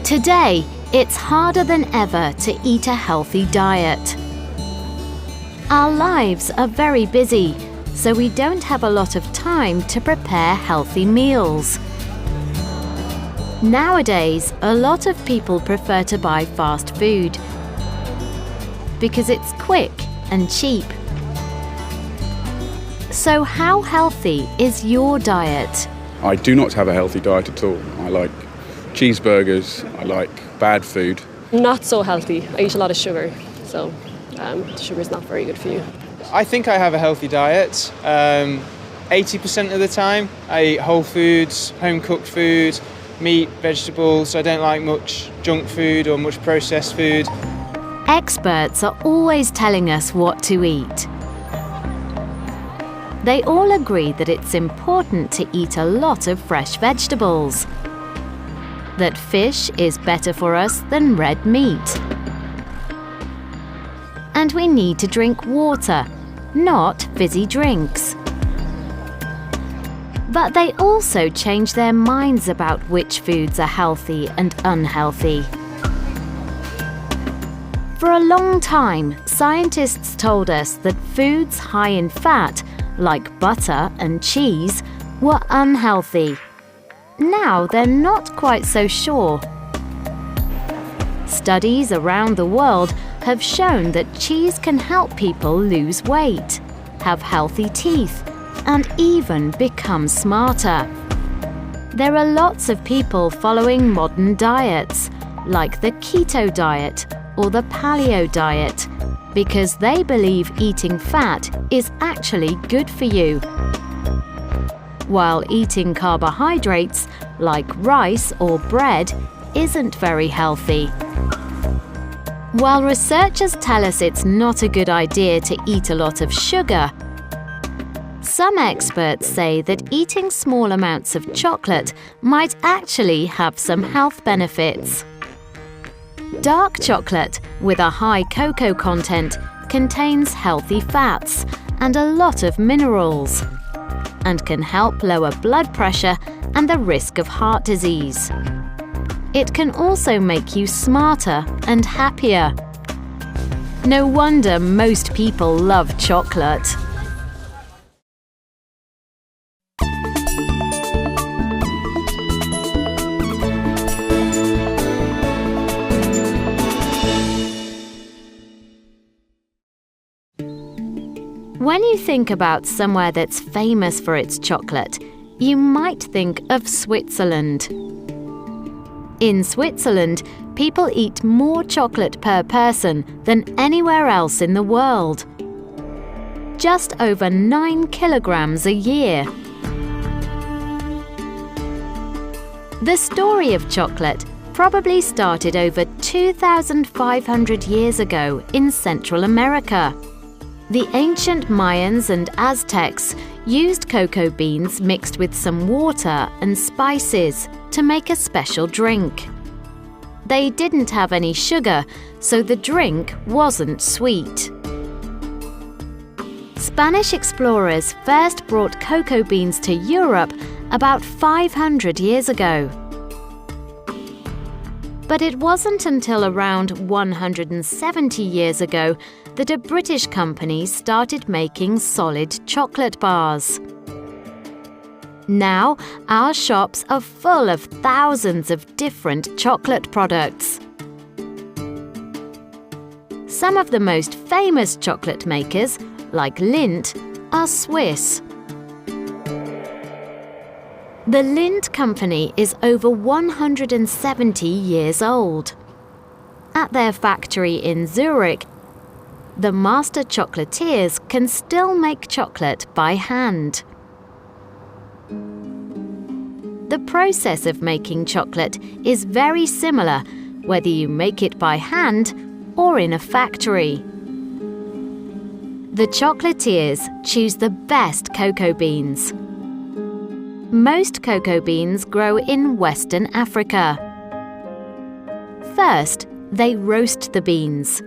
Today, it's harder than ever to eat a healthy diet. Our lives are very busy, so we don't have a lot of time to prepare healthy meals. Nowadays, a lot of people prefer to buy fast food because it's quick and cheap. So how healthy is your diet? I do not have a healthy diet at all. I like cheeseburgers, I like bad food. Not so healthy. I eat a lot of sugar, so sugar is not very good for you. I think I have a healthy diet. 80% of the time I eat whole foods, home-cooked food, meat, vegetables. I don't like much junk food or much processed food. Experts are always telling us what to eat. They all agree that it's important to eat a lot of fresh vegetables, that fish is better for us than red meat, and we need to drink water, not fizzy drinks. But they also change their minds about which foods are healthy and unhealthy. For a long time, scientists told us that foods high in fat, like butter and cheese, were unhealthy. Now they're not quite so sure. Studies around the world have shown that cheese can help people lose weight, have healthy teeth, and even become smarter. There are lots of people following modern diets, like the keto diet or the paleo diet, because they believe eating fat is actually good for you, while eating carbohydrates like rice or bread isn't very healthy. While researchers tell us it's not a good idea to eat a lot of sugar, some experts say that eating small amounts of chocolate might actually have some health benefits. Dark chocolate with a high cocoa content contains healthy fats and a lot of minerals, and can help lower blood pressure and the risk of heart disease. It can also make you smarter and happier. No wonder most people love chocolate. When you think about somewhere that's famous for its chocolate, you might think of Switzerland. In Switzerland, people eat more chocolate per person than anywhere else in the world. Just over 9 kilograms a year. The story of chocolate probably started over 2,500 years ago in Central America. The ancient Mayans and Aztecs used cocoa beans mixed with some water and spices to make a special drink. They didn't have any sugar, so the drink wasn't sweet. Spanish explorers first brought cocoa beans to Europe about 500 years ago. But it wasn't until around 170 years ago that a British company started making solid chocolate bars. Now, our shops are full of thousands of different chocolate products. Some of the most famous chocolate makers, like Lindt, are Swiss. The Lindt company is over 170 years old. At their factory in Zurich, the master chocolatiers can still make chocolate by hand. The process of making chocolate is very similar, whether you make it by hand or in a factory. The chocolatiers choose the best cocoa beans. Most cocoa beans grow in Western Africa. First, they roast the beans.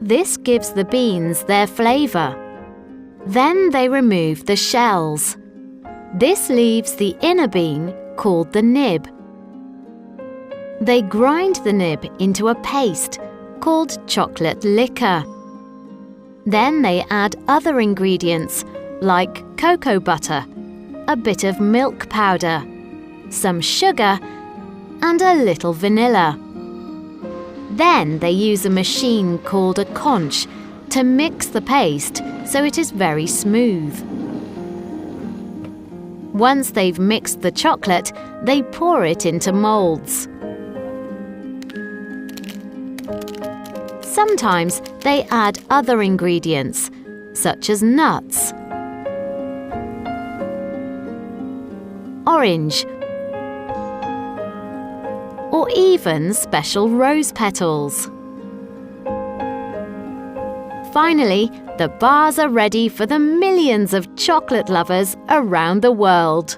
This gives the beans their flavor. Then they remove the shells. This leaves the inner bean, called the nib. They grind the nib into a paste called chocolate liquor. Then they add other ingredients like cocoa butter, a bit of milk powder, some sugar, and a little vanilla. Then they use a machine called a conch to mix the paste so it is very smooth. Once they've mixed the chocolate, they pour it into molds. Sometimes they add other ingredients, such as nuts, orange, or even special rose petals. Finally, the bars are ready for the millions of chocolate lovers around the world.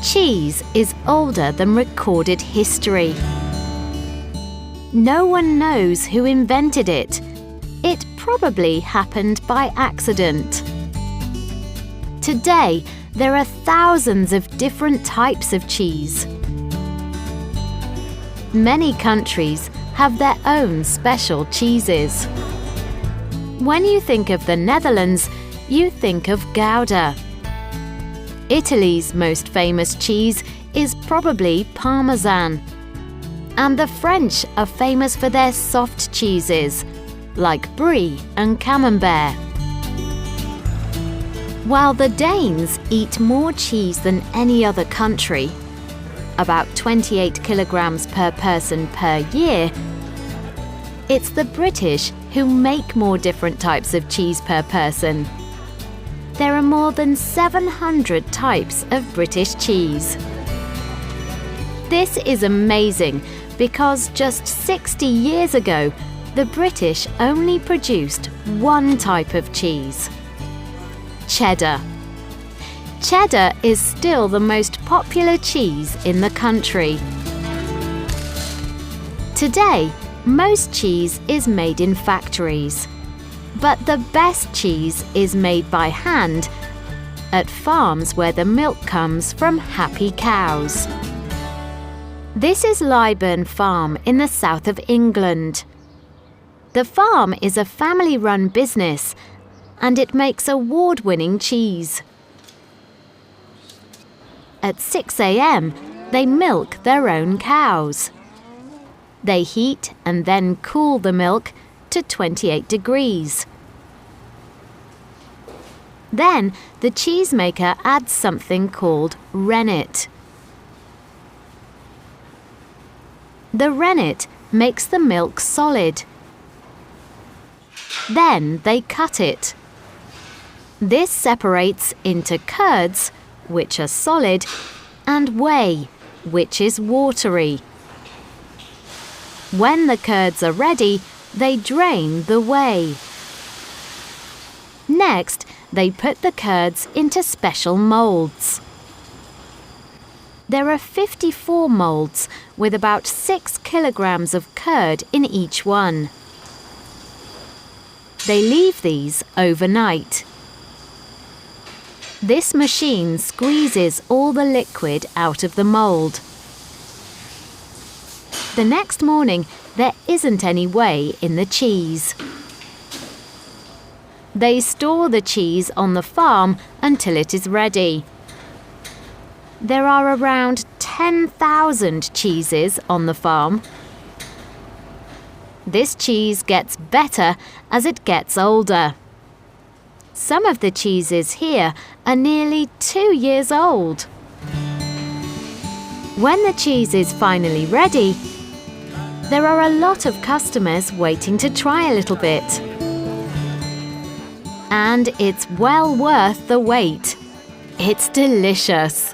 Cheese is older than recorded history. No one knows who invented it. It probably happened by accident. Today, there are thousands of different types of cheese. Many countries have their own special cheeses. When you think of the Netherlands, you think of Gouda. Italy's most famous cheese is probably Parmesan. And the French are famous for their soft cheeses, like Brie and Camembert. While the Danes eat more cheese than any other country, about 28 kilograms per person per year, it's the British who make more different types of cheese per person. There are more than 700 types of British cheese. This is amazing because just 60 years ago, the British only produced one type of cheese: cheddar. Cheddar is still the most popular cheese in the country. Today, most cheese is made in factories. But the best cheese is made by hand at farms where the milk comes from happy cows. This is Lyburn Farm in the south of England. The farm is a family-run business and it makes award-winning cheese. At 6 a.m., they milk their own cows. They heat and then cool the milk to 28 degrees. Then the cheesemaker adds something called rennet. The rennet makes the milk solid. Then they cut it. This separates into curds, which are solid, and whey, which is watery. When the curds are ready, they drain the whey. Next, they put the curds into special molds. There are 54 molds with about 6 kilograms of curd in each one. They leave these overnight. This machine squeezes all the liquid out of the mold. The next morning, there isn't any whey in the cheese. They store the cheese on the farm until it is ready. There are around 10,000 cheeses on the farm. This cheese gets better as it gets older. Some of the cheeses here are nearly 2 years old. When the cheese is finally ready, there are a lot of customers waiting to try a little bit. And it's well worth the wait. It's delicious.